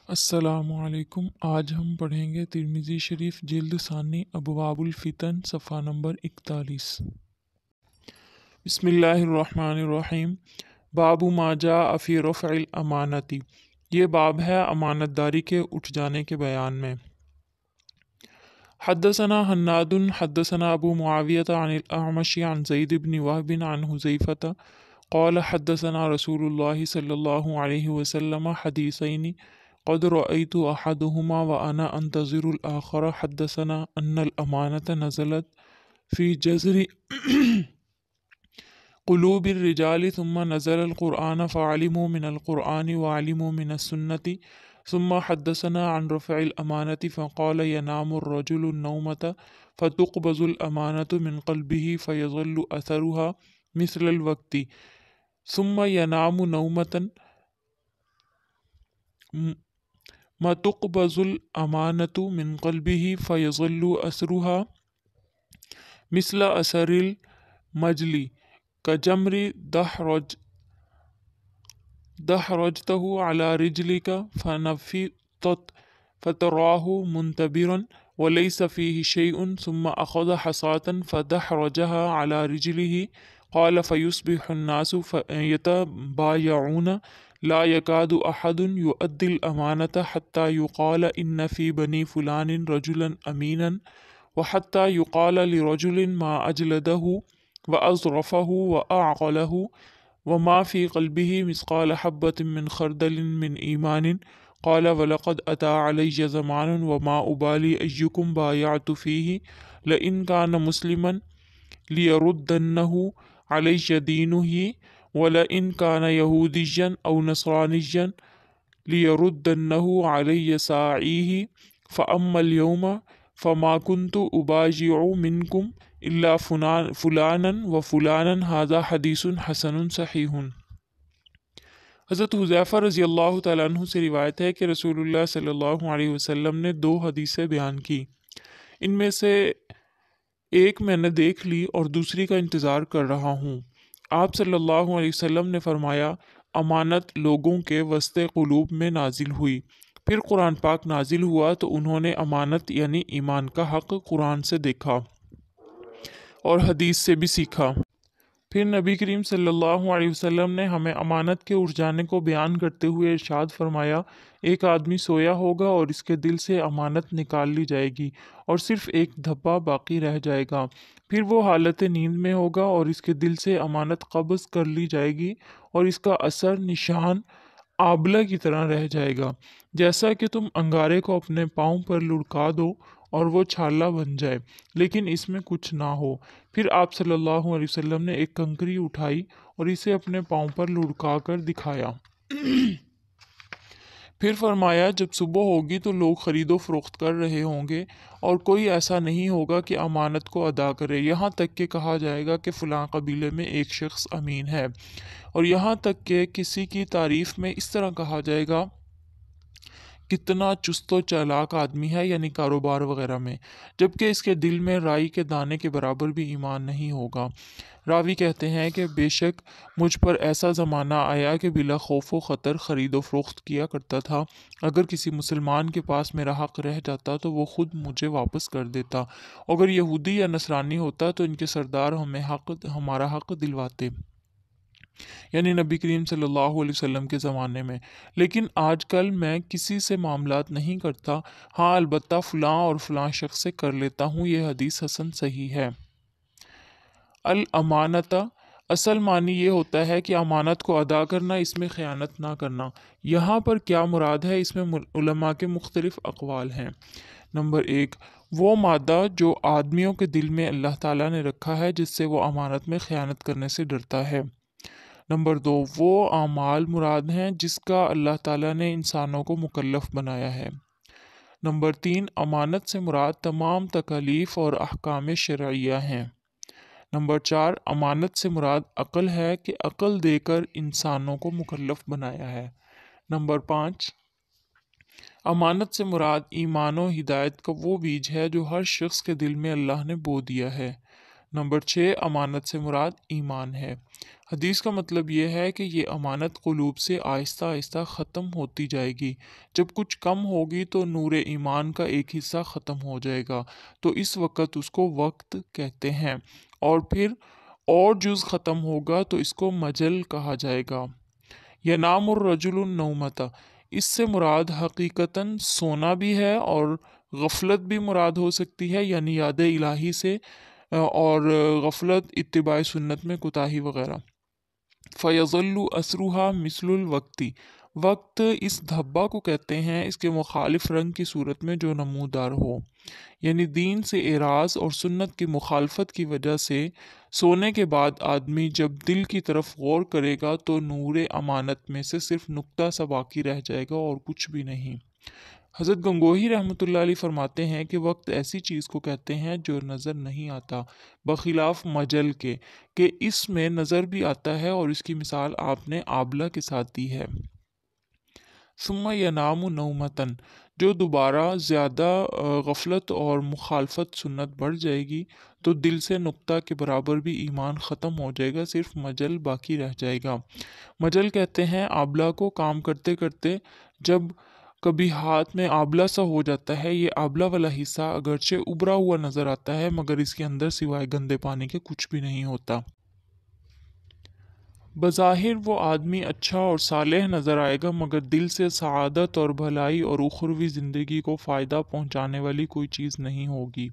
السلام علیکم۔ آج ہم پڑھیں گے ترمذی شریف جلد ثانی ابواب الفتن صفحہ نمبر 41۔ بسم اللہ الرحمن الرحیم۔ باب ما جاء فی رفع الامانتی، یہ باب ہے امانت داری کے اٹھ جانے کے بیان میں۔ حدثنا حناد حدثنا ابو معاویہ عن الاعمش عن زید بن وہب عن حذیفہ قال حدثنا رسول اللہ صلی اللہ علیہ وسلم حدیثین قد رأيت أحدهما وأنا أنتظر الآخر حدثنا أن الأمانة نزلت في جذر قلوب الرجال ثم نزل القرآن فعلموا من القرآن وعلموا من السنة ثم حدثنا عن رفع الأمانة فقال ينام الرجل النومة فتقبض الأمانة من قلبه فيظل أثرها مثل الوقت ثم ينام نومة ما تقبض الأمانة من قلبه فيظل أثرها مثل أثر المجل كجمر دحرجته على رجلك فنفطت فتراه منتبرا وليس فيه شيء ثم أخذ حصاة فدحرجها على رجله قال فيصبح الناس يتبايعون لا يكاد أحد يؤدي الأمانة حتى يقال إن في بني فلان رجلا أمينا وحتى يقال لرجل ما أجلده وأظرفه وأعقله وما في قلبه مثقال حبة من خردل من إيمان قال ولقد أتى علي زمان وما أبالي أيكم بايعت فيه لئن كان مسلما ليردنه علي دينه ولئن كان يهوديا أو نصرانيا ليردنه علي ساعيه فأما اليوم فما كنت أبايع منكم إلا فلانا وفلانا هذا حدیث حسن صحیح۔ حضرت حذیفہ رضی اللہ تعالیٰ عنہ سے روایت ہے کہ رسول اللہ صلی اللہ علیہ وسلم نے 2 حدیثیں بیان کی، ان میں سے ایک میں نے دیکھ لی اور دوسری کا انتظار کر رہا ہوں۔ آپ صلی اللہ علیہ وسلم نے فرمایا، امانت لوگوں کے وسط قلوب میں نازل ہوئی، پھر قرآن پاک نازل ہوا تو انہوں نے امانت یعنی ایمان کا حق قرآن سے دیکھا اور حدیث سے بھی سیکھا۔ پھر نبی کریم صلی اللہ علیہ وسلم نے ہمیں امانت کے اٹھ جانے کو بیان کرتے ہوئے ارشاد فرمایا، ایک آدمی سویا ہوگا اور اس کے دل سے امانت نکال لی جائے گی اور صرف ایک دھبا باقی رہ جائے گا، پھر وہ حالت نیند میں ہوگا اور اس کے دل سے امانت قبض کر لی جائے گی اور اس کا اثر نشان آبلہ کی طرح رہ جائے گا، جیسا کہ تم انگارے کو اپنے پاؤں پر لڑکا دو اور وہ چھالا بن جائے لیکن اس میں کچھ نہ ہو۔ پھر آپ صلی اللہ علیہ وسلم نے ایک کنکری اٹھائی اور اسے اپنے پاؤں پر لڑکا کر دکھایا۔ پھر فرمایا، جب صبح ہوگی تو لوگ خرید و فروخت کر رہے ہوں گے اور کوئی ایسا نہیں ہوگا کہ امانت کو ادا کرے، یہاں تک کہ کہا جائے گا کہ فلاں قبیلے میں ایک شخص امین ہے، اور یہاں تک کہ کسی کی تعریف میں اس طرح کہا جائے گا کتنا چست و چالاک آدمی ہے، یعنی کاروبار وغیرہ میں، جبکہ اس کے دل میں رائی کے دانے کے برابر بھی ایمان نہیں ہوگا۔ راوی کہتے ہیں کہ بے شک مجھ پر ایسا زمانہ آیا کہ بلا خوف و خطر خرید و فروخت کیا کرتا تھا، اگر کسی مسلمان کے پاس میرا حق رہ جاتا تو وہ خود مجھے واپس کر دیتا، اگر یہودی یا نصرانی ہوتا تو ان کے سردار ہمارا حق دلواتے، یعنی نبی کریم صلی اللہ علیہ وسلم کے زمانے میں، لیکن آج کل میں کسی سے معاملات نہیں کرتا، ہاں البتہ فلاں اور فلاں شخص سے کر لیتا ہوں۔ یہ حدیث حسن صحیح ہے۔ الامانت اصل معنی یہ ہوتا ہے کہ امانت کو ادا کرنا، اس میں خیانت نہ کرنا۔ یہاں پر کیا مراد ہے، اس میں علماء کے مختلف اقوال ہیں۔ نمبر 1، وہ مادہ جو آدمیوں کے دل میں اللہ تعالیٰ نے رکھا ہے جس سے وہ امانت میں خیانت کرنے سے ڈرتا ہے۔ نمبر 2، وہ اعمال مراد ہیں جس کا اللہ تعالیٰ نے انسانوں کو مکلف بنایا ہے۔ نمبر 3، امانت سے مراد تمام تکالیف اور احکام شرعیہ ہیں۔ نمبر 4، امانت سے مراد عقل ہے کہ عقل دے کر انسانوں کو مکلف بنایا ہے۔ نمبر 5، امانت سے مراد ایمان و ہدایت کا وہ بیج ہے جو ہر شخص کے دل میں اللہ نے بو دیا ہے۔ نمبر 6، امانت سے مراد ایمان ہے۔ حدیث کا مطلب یہ ہے کہ یہ امانت قلوب سے آہستہ آہستہ ختم ہوتی جائے گی۔ جب کچھ کم ہوگی تو نور ایمان کا ایک حصہ ختم ہو جائے گا، تو اس وقت اس کو وقت کہتے ہیں، اور پھر اور جز ختم ہوگا تو اس کو مجل کہا جائے گا۔ ینام الرجل النومۃ، اس سے مراد حقیقتاً سونا بھی ہے اور غفلت بھی مراد ہو سکتی ہے، یعنی یاد الہی سے، اور غفلت اتباع سنت میں کوتاہی وغیرہ۔ فیضل اسرها مثل الوقتی، وقت اس دھبا کو کہتے ہیں اس کے مخالف رنگ کی صورت میں جو نمودار ہو، یعنی دین سے اعراض اور سنت کی مخالفت کی وجہ سے سونے کے بعد آدمی جب دل کی طرف غور کرے گا تو نور امانت میں سے صرف نقطہ سا باقی رہ جائے گا اور کچھ بھی نہیں۔ حضرت گنگوہی رحمۃ اللہ علیہ فرماتے ہیں کہ وقت ایسی چیز کو کہتے ہیں جو نظر نہیں آتا، بخلاف مجل کے کہ اس میں نظر بھی آتا ہے، اور اس کی مثال آپ نے آبلہ کے ساتھ دی ہے۔ ثم ینام نومتن، جو دوبارہ زیادہ غفلت اور مخالفت سنت بڑھ جائے گی تو دل سے نقطہ کے برابر بھی ایمان ختم ہو جائے گا، صرف مجل باقی رہ جائے گا۔ مجل کہتے ہیں آبلہ کو، کام کرتے کرتے جب کبھی ہاتھ میں آبلہ سا ہو جاتا ہے، یہ آبلہ والا حصہ اگرچہ ابھرا ہوا نظر آتا ہے مگر اس کے اندر سوائے گندے پانی کے کچھ بھی نہیں ہوتا۔ بظاہر وہ آدمی اچھا اور صالح نظر آئے گا مگر دل سے سعادت اور بھلائی اور اخروی زندگی کو فائدہ پہنچانے والی کوئی چیز نہیں ہوگی۔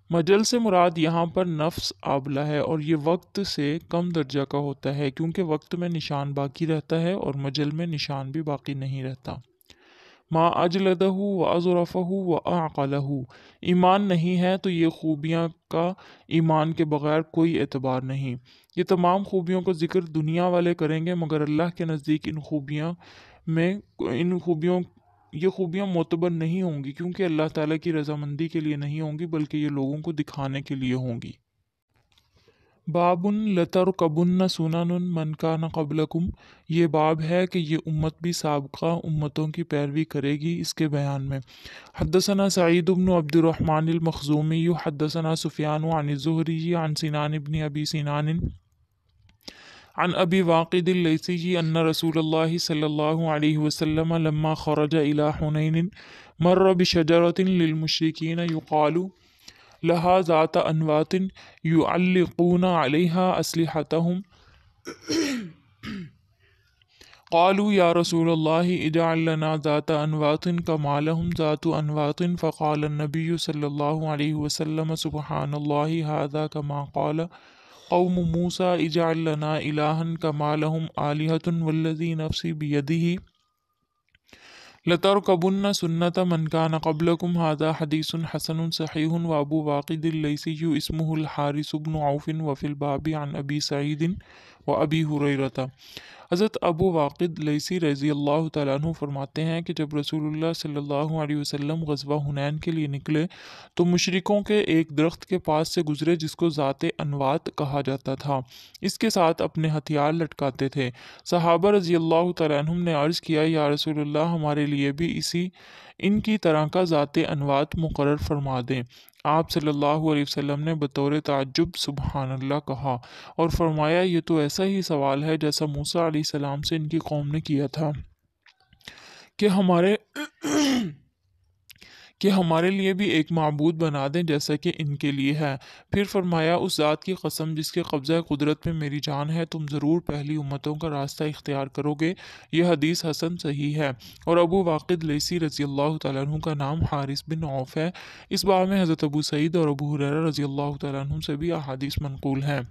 مجل سے مراد یہاں پر نفس آبلہ ہے، اور یہ وقت سے کم درجہ کا ہوتا ہے کیونکہ وقت میں نشان باقی رہتا ہے اور مجل میں نشان بھی باقی نہیں رہتا۔ ما اجلدہ و اظرفہ و اعقلہ، ایمان نہیں ہے تو یہ خوبیاں کا ایمان کے بغیر کوئی اعتبار نہیں۔ یہ تمام خوبیوں کا ذکر دنیا والے کریں گے مگر اللہ کے نزدیک یہ خوبیاں معتبر نہیں ہوں گی، کیونکہ اللہ تعالیٰ کی رضامندی کے لیے نہیں ہوں گی بلکہ یہ لوگوں کو دکھانے کے لیے ہوں گی۔ باب لترکبن سنن من کان قبلکم، یہ باب ہے کہ یہ امت بھی سابقہ امتوں کی پیروی کرے گی، اس کے بیان میں۔ حدثنا سعید بن عبد الرحمن المخزومی حدثنا سفیان عن الزہری عن سنان بن ابی سنان عن ابی واقد اللیثی ان رسول اللہ صلی اللہ علیہ وسلم لما خرج الى حنین مر بشجرۃ للمشرکین یقال لها ذات انوات يعلقون عليها أسلحتهم قالوا يا رسول الله اجعل لنا ذات انوات كما لهم ذات انوات، فقال النبي صلى الله عليه وسلم سبحان الله هذا كما قال قوم موسى اجعل لنا إلها كما لهم آلهة والذي نفسي بيده لترکبن سنت من کان قبلکم، هذا حدیث حسن صحیح۔ وابو واقد اللیثی اسمہ الحارث بن عوف وفی الباب عن ابی سعید وابی ہریرہ۔ حضرت ابو واقد لیثی رضی اللہ تعالیٰ عنہ فرماتے ہیں کہ جب رسول اللہ صلی اللہ علیہ وسلم غزوہ حنین کے لیے نکلے تو مشرکوں کے ایک درخت کے پاس سے گزرے جس کو ذات انوات کہا جاتا تھا، اس کے ساتھ اپنے ہتھیار لٹکاتے تھے۔ صحابہ رضی اللہ تعالیٰ عنہم نے عرض کیا یا رسول اللہ ہمارے لیے بھی ان کی طرح کا ذات انوات مقرر فرما دیں۔ آپ صلی اللہ علیہ وسلم نے بطور تعجب سبحان اللہ کہا اور فرمایا یہ تو ایسا ہی سوال ہے جیسا موسیٰ علیہ السلام سے ان کی قوم نے کیا تھا کہ ہمارے لیے بھی ایک معبود بنا دیں جیسا کہ ان کے لیے ہے۔ پھر فرمایا اس ذات کی قسم جس کے قبضہ قدرت میں میری جان ہے، تم ضرور پہلی امتوں کا راستہ اختیار کرو گے۔ یہ حدیث حسن صحیح ہے، اور ابو واقد لیثی رضی اللہ تعالیٰ عنہ کا نام حارث بن عوف ہے۔ اس باب میں حضرت ابو سعید اور ابو ہریرہ رضی اللہ تعالیٰ عنہ سے بھی احادیث منقول ہیں۔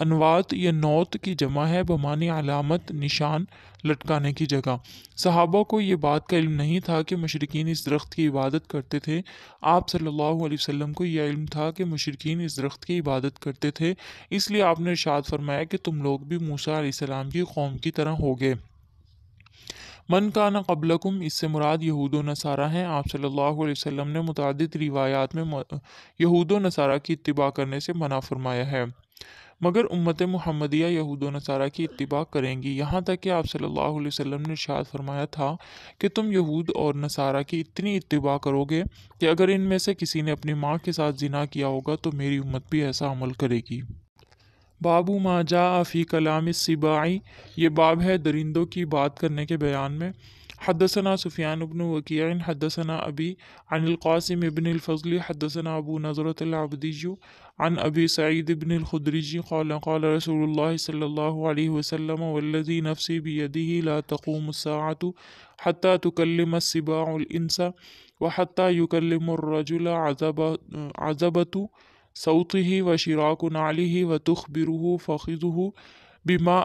انوات یہ نوت کی جمع ہے بمعنی علامت، نشان، لٹکانے کی جگہ۔ صحابہ کو یہ بات کا علم نہیں تھا کہ مشرکین اس درخت کی عبادت کرتے تھے۔ آپ صلی اللہ علیہ وسلم کو یہ علم تھا کہ مشرکین اس درخت کی عبادت کرتے تھے، اس لیے آپ نے ارشاد فرمایا کہ تم لوگ بھی موسیٰ علیہ السلام کی قوم کی طرح ہوگے۔ من کان قبلکم، اس سے مراد یہود و نصارہ ہیں۔ آپ صلی اللہ علیہ وسلم نے متعدد روایات میں یہود و نصارہ کی اتباع کرنے سے منع فرمایا ہے، مگر امت محمدیہ یہود و نصارہ کی اتباع کریں گی، یہاں تک کہ آپ صلی اللہ علیہ وسلم نے ارشاد فرمایا تھا کہ تم یہود اور نصارہ کی اتنی اتباع کرو گے کہ اگر ان میں سے کسی نے اپنی ماں کے ساتھ زنا کیا ہوگا تو میری امت بھی ایسا عمل کرے گی۔ باب ما جاء فی کلام السباعی، یہ باب ہے درندوں کی بات کرنے کے بیان میں۔ حدثنا سفیان بن وکیع حدثنا ابی عن القاسم بن الفضل حدثنا ابو نضرة العبدی عن ابی سعید بن الخدری قال قال رسول اللہ صلی اللہ علیہ وسلم والذی نفسی بیدہ لا تقوم الساعة حتی تکلم السباع الانس وحتی یکلم الرجل عذبة صوته وشراك نعله وتخبره فخذه بما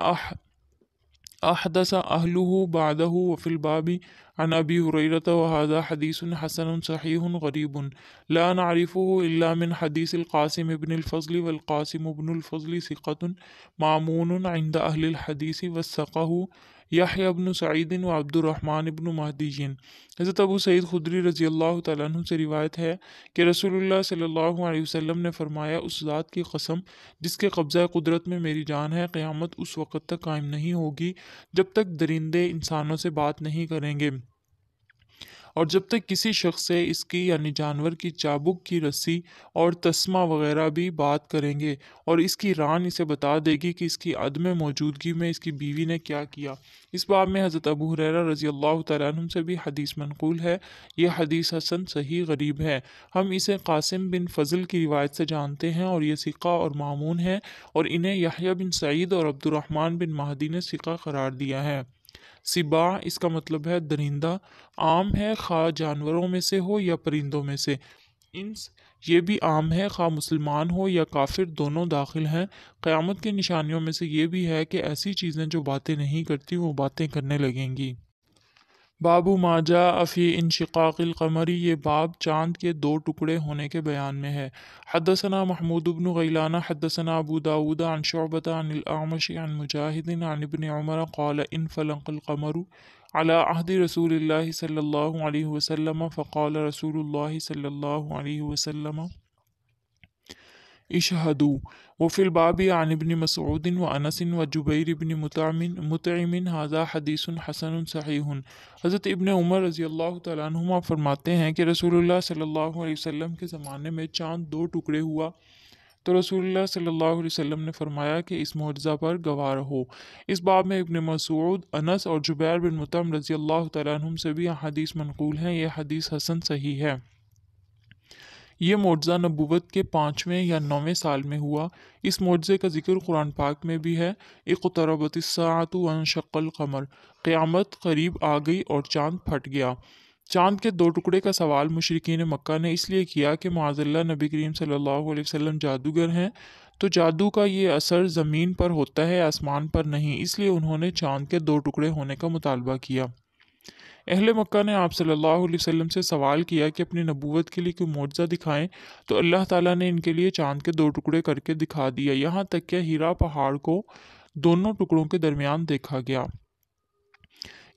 أحدث أهله بعده وفي الباب عن أبي هريرة وهذا حديث حسن صحيح غريب لا نعرفه إلا من حديث القاسم بن الفضل والقاسم بن الفضل ثقة معمون عند أهل الحديث وثقه یحییٰ بن سعید و عبد الرحمن بن مہدی۔ حضرت ابو سعید خدری رضی اللہ تعالیٰ عنہ سے روایت ہے کہ رسول اللہ صلی اللہ علیہ وسلم نے فرمایا، اس ذات کی قسم جس کے قبضہ قدرت میں میری جان ہے، قیامت اس وقت تک قائم نہیں ہوگی جب تک درندے انسانوں سے بات نہیں کریں گے، اور جب تک کسی شخص سے اس کی یعنی جانور کی چابک کی رسی اور تسمہ وغیرہ بھی بات کریں گے، اور اس کی ران اسے بتا دے گی کہ اس کی عدم موجودگی میں اس کی بیوی نے کیا کیا۔ اس باب میں حضرت ابو ہریرہ رضی اللہ تعالیٰ عنہ سے بھی حدیث منقول ہے۔ یہ حدیث حسن صحیح غریب ہے۔ ہم اسے قاسم بن فضل کی روایت سے جانتے ہیں اور یہ ثقہ اور معمون ہے، اور انہیں یحییٰ بن سعید اور عبد الرحمن بن مہدی نے ثقہ قرار دیا ہے۔ سباع اس کا مطلب ہے درندہ، عام ہے خواہ جانوروں میں سے ہو یا پرندوں میں سے۔ انس یہ بھی عام ہے خواہ مسلمان ہو یا کافر، دونوں داخل ہیں۔ قیامت کی نشانیوں میں سے یہ بھی ہے کہ ایسی چیزیں جو باتیں نہیں کرتی وہ باتیں کرنے لگیں گی۔ باب ما جاء فی انشقاق القمر، یہ باب چاند کے دو ٹکڑے ہونے کے بیان میں ہے۔ حدثنا محمود بن غیلان حدثنا ابو داود عن شعبۃ عن الاعمش عن مجاہد عن ابن عمر قال انفلق القمر على عهد رسول اللہ صلی اللہ علیہ وسلم فقال رسول اللہ صلی اللہ علیہ وسلم اشہدوا وفی الباب عن ابن مسعود وانس وجبیر بن مطعم هذا حدیث حسن صحیح۔ حضرت ابن عمر رضی اللہ تعالیٰ عنہما فرماتے ہیں کہ رسول اللہ صلی اللہ علیہ وسلم کے زمانے میں چاند دو ٹکڑے ہوا، تو رسول اللہ صلی اللہ علیہ وسلم نے فرمایا کہ اس معجزہ پر گواہ رہو۔ اس باب میں ابن مسعود، انس اور جبیر بن مطعم رضی اللہ تعالیٰ عنہم سے بھی حدیث منقول ہیں۔ یہ حدیث حسن صحیح ہے۔ یہ معجزہ نبوت کے 5ویں یا 9ویں سال میں ہوا۔ اس معجزے کا ذکر قرآن پاک میں بھی ہے۔ اقتربت الساعة وانشق القمر، قیامت قریب آ گئی اور چاند پھٹ گیا۔ چاند کے دو ٹکڑے کا سوال مشرکین مکہ نے اس لیے کیا کہ معاذ اللہ نبی کریم صلی اللہ علیہ وسلم جادوگر ہیں، تو جادو کا یہ اثر زمین پر ہوتا ہے، آسمان پر نہیں، اس لیے انہوں نے چاند کے دو ٹکڑے ہونے کا مطالبہ کیا۔ اہل مکہ نے آپ صلی اللہ علیہ وسلم سے سوال کیا کہ اپنی نبوت کے لیے کوئی معجزہ دکھائیں، تو اللہ تعالیٰ نے ان کے لیے چاند کے دو ٹکڑے کر کے دکھا دیا، یہاں تک کہ ہیرا پہاڑ کو دونوں ٹکڑوں کے درمیان دیکھا گیا۔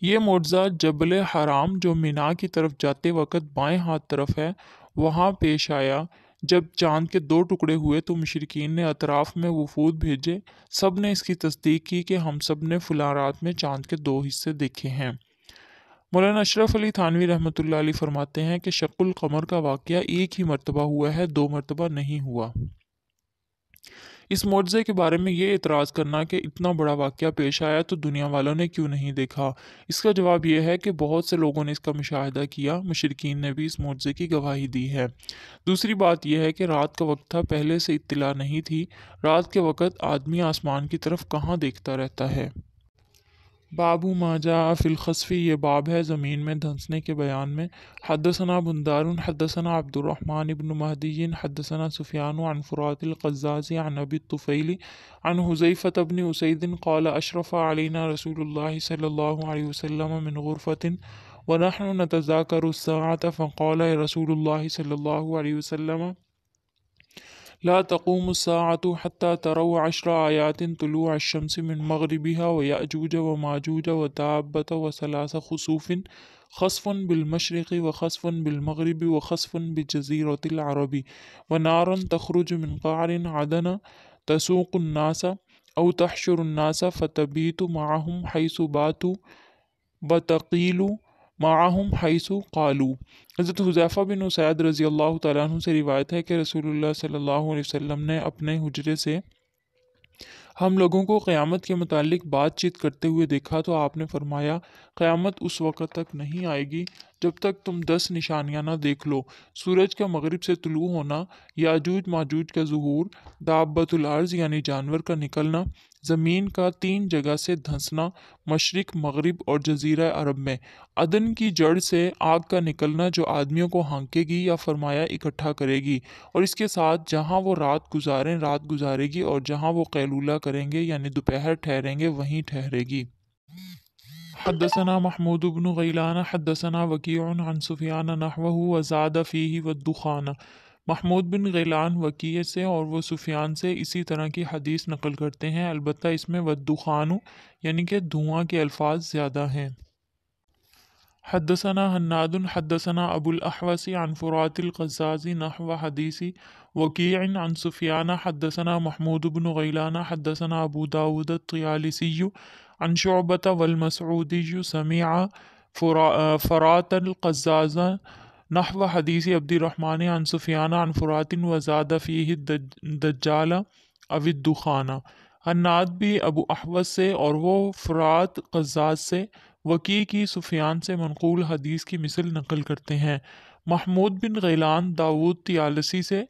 یہ معجزہ جبل حرام جو مینا کی طرف جاتے وقت بائیں ہاتھ طرف ہے وہاں پیش آیا۔ جب چاند کے دو ٹکڑے ہوئے تو مشرکین نے اطراف میں وفود بھیجے، سب نے اس کی تصدیق کی کہ ہم سب نے فلاں رات میں چاند کے دو حصے دیکھے ہیں۔ مولانا اشرف علی تھانوی رحمۃ اللہ علیہ فرماتے ہیں کہ شق القمر کا واقعہ ایک ہی مرتبہ ہوا ہے، دو مرتبہ نہیں ہوا۔ اس معجزے کے بارے میں یہ اعتراض کرنا کہ اتنا بڑا واقعہ پیش آیا تو دنیا والوں نے کیوں نہیں دیکھا، اس کا جواب یہ ہے کہ بہت سے لوگوں نے اس کا مشاہدہ کیا، مشرکین نے بھی اس معجزے کی گواہی دی ہے۔ دوسری بات یہ ہے کہ رات کا وقت تھا، پہلے سے اطلاع نہیں تھی۔ رات کے وقت آدمی آسمان کی طرف کہاں دیکھتا رہتا ہے۔ باب ما جاء فی الخسف، یہ باب ہے زمین میں دھنسنے کے بیان میں۔ حدثنا بندار حدثنا عبد الرحمن بن مہدی حدثنا سفیان عن فرات القزاز عن ابی الطفیل عن حذیفۃ بن اسید قال اشرف علینا رسول اللہ صلی اللہ علیہ وسلم من غرفۃ ونحن نتذاکر الساعة فقال رسول اللہ صلی اللہ علیہ وسلم لا تقوم الساعة حتى تروا 10 آيات طلوع الشمس من مغربها ويأجوج وماجوج ودابة وثلاث خسوف، خسف بالمشرق وخسف بالمغرب وخسف بجزيرة العرب ونار تخرج من قعر عدن تسوق الناس أو تحشر الناس فتبيت معهم حيث باتوا وتقيل معهم حیث قالوا۔ حضرت حذیفہ بن اسید رضی اللہ تعالیٰ عنہ سے روایت ہے کہ رسول اللہ صلی اللہ علیہ وسلم نے اپنے حجرے سے ہم لوگوں کو قیامت کے متعلق بات چیت کرتے ہوئے دیکھا تو آپ نے فرمایا قیامت اس وقت تک نہیں آئے گی جب تک تم 10 نشانیاں نہ دیکھ لو: سورج کا مغرب سے طلوع ہونا، یاجوج ماجوج کا ظہور، دابۃ الارض یعنی جانور کا نکلنا، زمین کا 3 جگہ سے دھنسنا، مشرق، مغرب اور جزیرہ عرب میں عدن کی جڑ سے آگ کا نکلنا جو آدمیوں کو ہانکے گی یا فرمایا اکٹھا کرے گی، اور اس کے ساتھ جہاں وہ رات گزاریں رات گزارے گی اور جہاں وہ قیلولہ کریں گے یعنی دوپہر ٹھہریں گے وہیں ٹھہرے گی۔ حدثنا محمود بن غیلان حدثنا وکیع عن سفیان نحوہ وزاد فیہ والدخان۔ محمود بن غیلان وکیع سے اور وہ سفیان سے اسی طرح کی حدیث نقل کرتے ہیں، البتہ اس میں والدخان یعنی کہ دھواں کے الفاظ زیادہ ہیں۔ حدثنا حناد حدثنا ابو الاحوص عن فرات القزاز نحو حدیث وکیع عن سفیان حدثنا محمود بن غیلان حدثنا ابو داود الطیالسی عن شعبۃ والمسعودی سمع فرات القزاز نحو حدیث عبد الرحمن عن سفیان عن فرات وزاد فیہ الدجال او الدخان۔ حناد بھی ابو احوص سے اور وہ فرات قزاز سے، وکیع کی سفیان سے منقول حدیث کی مثل نقل کرتے ہیں۔ محمود بن غیلان داود طیالسی سے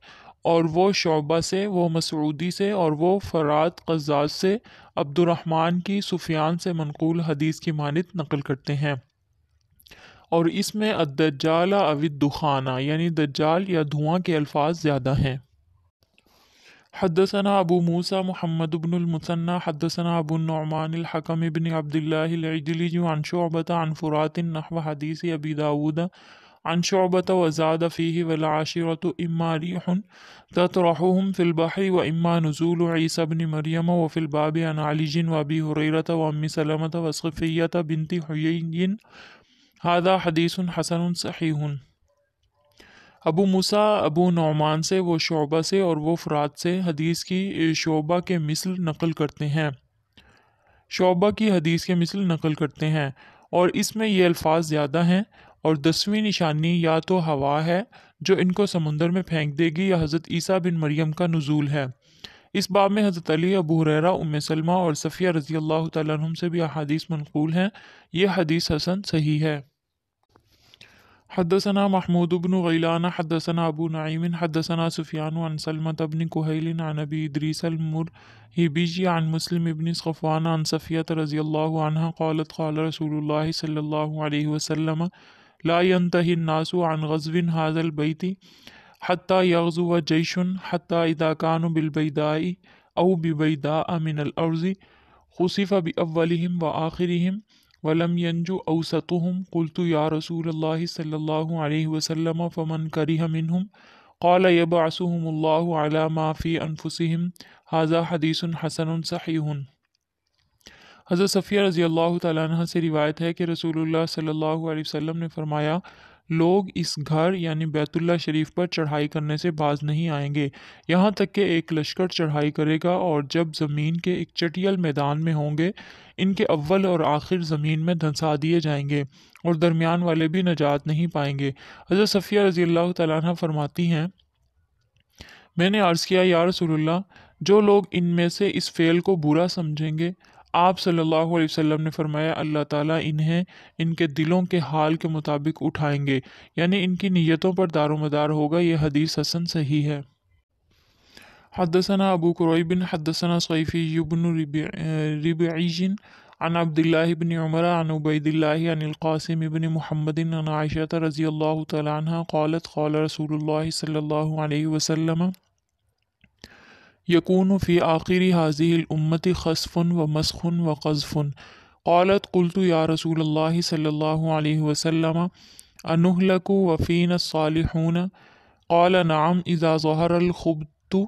اور وہ شعبہ سے، وہ مسعودی سے اور وہ فرات قزاز سے عبد الرحمن کی سفیان سے منقول حدیث کی مانند نقل کرتے ہیں، اور اس میں الدجال او الدخان یعنی دجال یا دھواں کے الفاظ زیادہ ہیں۔ حدثنا ابو موسیٰ محمد بن المثنى حدثنا ابو النعمان الحكم بن عبد الله العجلي عن شعبة عن فرات نحو حديث ابي داود عن شعبة وزاد فيه والعاشرة اما ريح تطرحهم في البحر واما نزول عيسى بن مريم وفي الباب عن علي وابي هريرة وام سلمة وصفية بنت حيي هذا حديث حسن صحيح۔ ابو موسیٰ ابو نعمان سے، وہ شعبہ سے اور وہ فرات سے حدیث کی شعبہ کے مثل نقل کرتے ہیں، شعبہ کی حدیث کے مثل نقل کرتے ہیں، اور اس میں یہ الفاظ زیادہ ہیں، اور 10ویں نشانی یا تو ہوا ہے جو ان کو سمندر میں پھینک دے گی یا حضرت عیسیٰ بن مریم کا نزول ہے۔ اس باب میں حضرت علی، ابو ہریرہ، ام سلمہ اور صفیہ رضی اللہ تعالیٰ عنہم سے بھی احادیث منقول ہیں۔ یہ حدیث حسن صحیح ہے۔ حدثنا محمود بن غیلان حدثنا ابو نعیم حدثنا سفیان عن سلمة بن كهيل عن ابی ادریس المرہبی عن مسلم بن صفوان عن صفیة رضی اللہ عنہا قالت قال رسول اللہ صلی اللہ علیہ وسلم لا ينتهي الناس عن غزو هذا البيت حتى يغزو جيش حتى إذا كانوا بالبيداء أو ببيداء من الأرض خسف بأولهم وآخرهم ولم ينجو أوسطهم قلت يا رسول الله صلى الله عليه وسلم فمن كره منهم قال يبعثهم الله على ما في أنفسهم هذا حديث حسن صحيح۔ حضرت صفیہ رضی اللہ تعالیٰ عنہ سے روایت ہے کہ رسول اللہ صلی اللہ علیہ وسلم نے فرمایا لوگ اس گھر یعنی بیت اللہ شریف پر چڑھائی کرنے سے باز نہیں آئیں گے یہاں تک کہ ایک لشکر چڑھائی کرے گا، اور جب زمین کے ایک چٹیل میدان میں ہوں گے ان کے اول اور آخر زمین میں دھنسا دیے جائیں گے اور درمیان والے بھی نجات نہیں پائیں گے۔ حضرت صفیہ رضی اللہ تعالیٰ عنہ فرماتی ہیں میں نے عرض کیا یا رسول اللہ جو لوگ ان میں سے اس فعل کو برا سمجھیں گے؟ آپ صلی اللہ علیہ وسلم نے فرمایا اللہ تعالیٰ انہیں ان کے دلوں کے حال کے مطابق اٹھائیں گے، یعنی ان کی نیتوں پر دار و مدار ہوگا۔ یہ حدیث حسن صحیح ہے۔ حدثنا ابو قریب حدثنا صیفی بن ربعی عن عبد اللہ بن عمر عن عبید اللہ عن القاسم بن محمد عن عائشہ رضی اللہ تعالی عنہ قالت قال رسول اللہ صلی اللہ علیہ وسلم يكون في آخر هذه الأمة خسف ومسخ وقذف قالت قلت يا رسول الله صلى الله عليه وسلم أنهلك وفينا الصالحون قال نعم إذا ظهر الخبث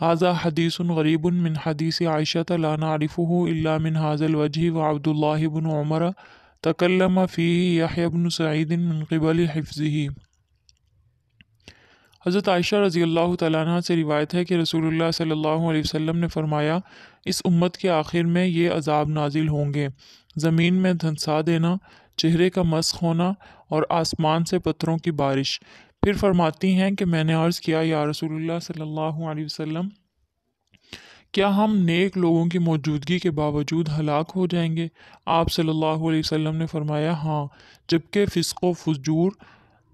هذا حديث غريب من حديث عائشة لا نعرفه إلا من هذا الوجه وعبد الله بن عمر تكلم فيه يحيى بن سعيد من قبل حفظه۔ حضرت عائشہ رضی اللہ تعالیٰ عنہ سے روایت ہے کہ رسول اللہ صلی اللہ علیہ وسلم نے فرمایا اس امت کے آخر میں یہ عذاب نازل ہوں گے: زمین میں دھنسا دینا، چہرے کا مسخ ہونا اور آسمان سے پتھروں کی بارش۔ پھر فرماتی ہیں کہ میں نے عرض کیا یا رسول اللہ صلی اللہ علیہ وسلم کیا ہم نیک لوگوں کی موجودگی کے باوجود ہلاک ہو جائیں گے؟ آپ صلی اللہ علیہ وسلم نے فرمایا ہاں، جبکہ فسق و فجور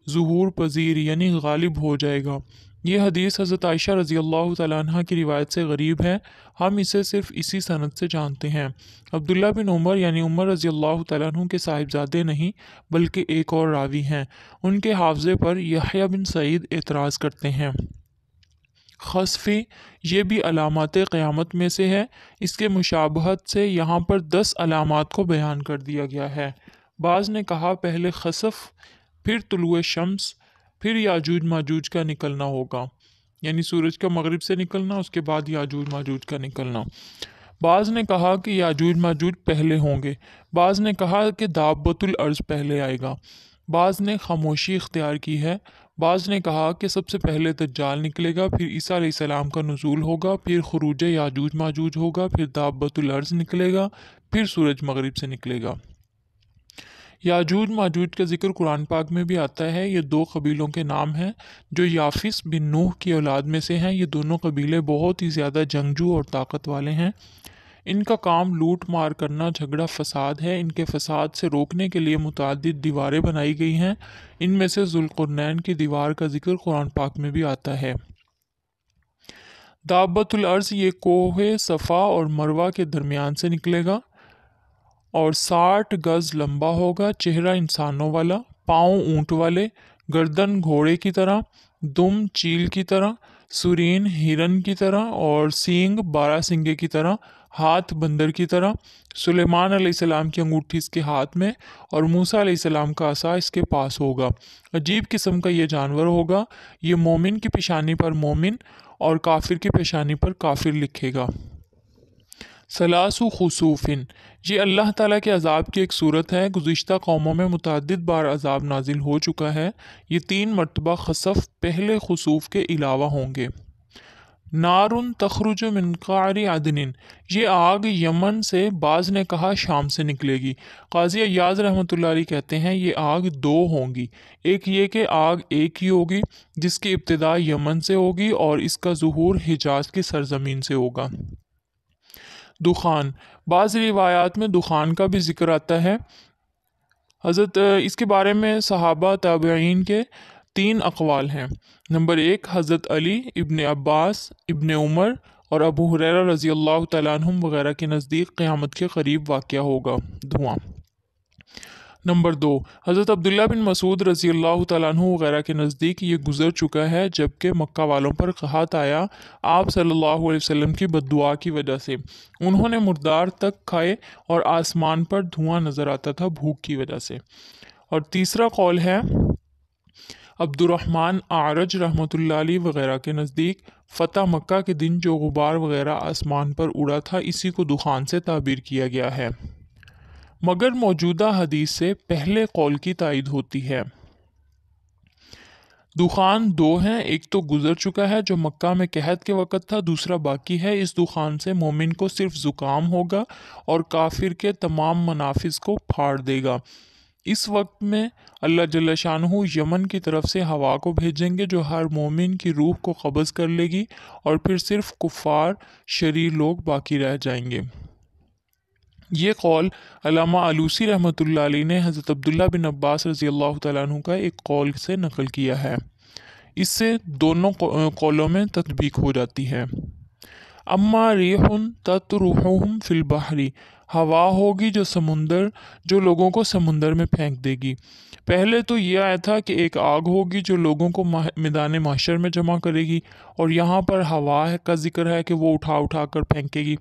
ظہور پذیر یعنی غالب ہو جائے گا۔ یہ حدیث حضرت عائشہ رضی اللہ تعالیٰ عنہ کی روایت سے غریب ہے، ہم اسے صرف اسی سند سے جانتے ہیں۔ عبداللہ بن عمر یعنی عمر رضی اللہ تعالیٰ عنہ کے صاحبزادے نہیں بلکہ ایک اور راوی ہیں، ان کے حافظے پر یحییٰ بن سعید اعتراض کرتے ہیں۔ خسفی یہ بھی علامات قیامت میں سے ہے، اس کے مشابہت سے یہاں پر 10 علامات کو بیان کر دیا گیا ہے۔ بعض نے کہا پہلے خسف، پھر طلوع شمس، پھر یاجوج ماجوج کا نکلنا ہوگا، یعنی سورج کا مغرب سے نکلنا، اس کے بعد یاجوج ماجوج کا نکلنا۔ بعض نے کہا کہ یاجوج ماجوج پہلے ہوں گے، بعض نے کہا کہ دابۃ الارض پہلے آئے گا، بعض نے خاموشی اختیار کی ہے، بعض نے کہا کہ سب سے پہلے دجال نکلے گا، پھر عیسیٰ علیہ السلام کا نزول ہوگا، پھر خروج یاجوج ماجوج ہوگا، پھر دابۃ الارض نکلے گا، پھر سورج مغرب سے نکلے گا۔ یاجوج ماجوج کا ذکر قرآن پاک میں بھی آتا ہے۔ یہ 2 قبیلوں کے نام ہیں جو یافس بن نوح کی اولاد میں سے ہیں۔ یہ دونوں قبیلے بہت ہی زیادہ جنگجو اور طاقت والے ہیں۔ ان کا کام لوٹ مار کرنا، جھگڑا فساد ہے۔ ان کے فساد سے روکنے کے لیے متعدد دیواریں بنائی گئی ہیں، ان میں سے ذوالقرنین کی دیوار کا ذکر قرآن پاک میں بھی آتا ہے۔ دابۃ الارض یہ کوہ صفا اور مروہ کے درمیان سے نکلے گا اور 60 گز لمبا ہوگا، چہرہ انسانوں والا، پاؤں اونٹ والے، گردن گھوڑے کی طرح، دم چیل کی طرح، سرین ہرن کی طرح اور سینگ بارہ سنگے کی طرح، ہاتھ بندر کی طرح۔ سلیمان علیہ السلام کی انگوٹھی اس کے ہاتھ میں اور موسیٰ علیہ السلام کا عصا اس کے پاس ہوگا۔ عجیب قسم کا یہ جانور ہوگا، یہ مومن کی پیشانی پر مومن اور کافر کی پیشانی پر کافر لکھے گا۔ ثلاث خسوف، یہ اللہ تعالیٰ کے عذاب کی ایک صورت ہے۔ گزشتہ قوموں میں متعدد بار عذاب نازل ہو چکا ہے، یہ 3 مرتبہ خسف پہلے خسوف کے علاوہ ہوں گے۔ نار تخرج من قعر عدن، یہ آگ یمن سے، بعض نے کہا شام سے نکلے گی۔ قاضی ایاز رحمۃ اللہ علیہ کہتے ہیں یہ آگ 2 ہوں گی، ایک یہ کہ آگ ایک ہی ہوگی جس کی ابتدا یمن سے ہوگی اور اس کا ظہور حجاز کی سرزمین سے ہوگا۔ دخان، بعض روایات میں دخان کا بھی ذکر آتا ہے۔ اس کے بارے میں صحابہ تابعین کے 3 اقوال ہیں۔ نمبر 1، حضرت علی، ابن عباس، ابن عمر اور ابو ہریرہ رضی اللہ تعالیٰ عنہم وغیرہ کے نزدیک قیامت کے قریب واقع ہوگا دھواں۔ نمبر 2، حضرت عبداللہ بن مسعود رضی اللہ تعالیٰ عنہ وغیرہ کے نزدیک یہ گزر چکا ہے، جبکہ مکہ والوں پر قحط آیا آپ صلی اللہ علیہ وسلم کی بد دعا کی وجہ سے، انہوں نے مردار تک کھائے اور آسمان پر دھواں نظر آتا تھا بھوک کی وجہ سے۔ اور تیسرا قول ہے عبد الرحمن اعرج رحمۃ اللہ علیہ وغیرہ کے نزدیک، فتح مکہ کے دن جو غبار وغیرہ آسمان پر اڑا تھا اسی کو دخان سے تعبیر کیا گیا ہے، مگر موجودہ حدیث سے پہلے قول کی تائید ہوتی ہے۔ دخان 2 ہیں، ایک تو گزر چکا ہے جو مکہ میں قحط کے وقت تھا، دوسرا باقی ہے۔ اس دخان سے مومن کو صرف زکام ہوگا اور کافر کے تمام منافذ کو پھاڑ دے گا۔ اس وقت میں اللہ جل شانہ یمن کی طرف سے ہوا کو بھیجیں گے جو ہر مومن کی روح کو قبض کر لے گی اور پھر صرف کفار شریر لوگ باقی رہ جائیں گے۔ یہ قول علامہ آلوسی رحمۃ اللہ علیہ نے حضرت عبداللہ بن عباس رضی اللہ تعالیٰ عنہ کا ایک قول سے نقل کیا ہے، اس سے دونوں قولوں میں تطبیق ہو جاتی ہے۔ اما ریح تطرحهم فی البحر، ہوا ہوگی جو لوگوں کو سمندر میں پھینک دے گی۔ پہلے تو یہ آیا تھا کہ ایک آگ ہوگی جو لوگوں کو میدان محشر میں جمع کرے گی، اور یہاں پر ہوا کا ذکر ہے کہ وہ اٹھا اٹھا کر پھینکے گی۔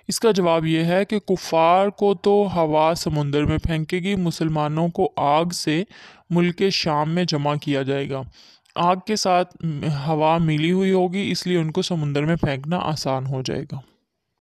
اس کا جواب یہ ہے کہ کفار کو تو ہوا سمندر میں پھینکے گی، مسلمانوں کو آگ سے ملک شام میں جمع کیا جائے گا۔ آگ کے ساتھ ہوا ملی ہوئی ہوگی اس لیے ان کو سمندر میں پھینکنا آسان ہو جائے گا۔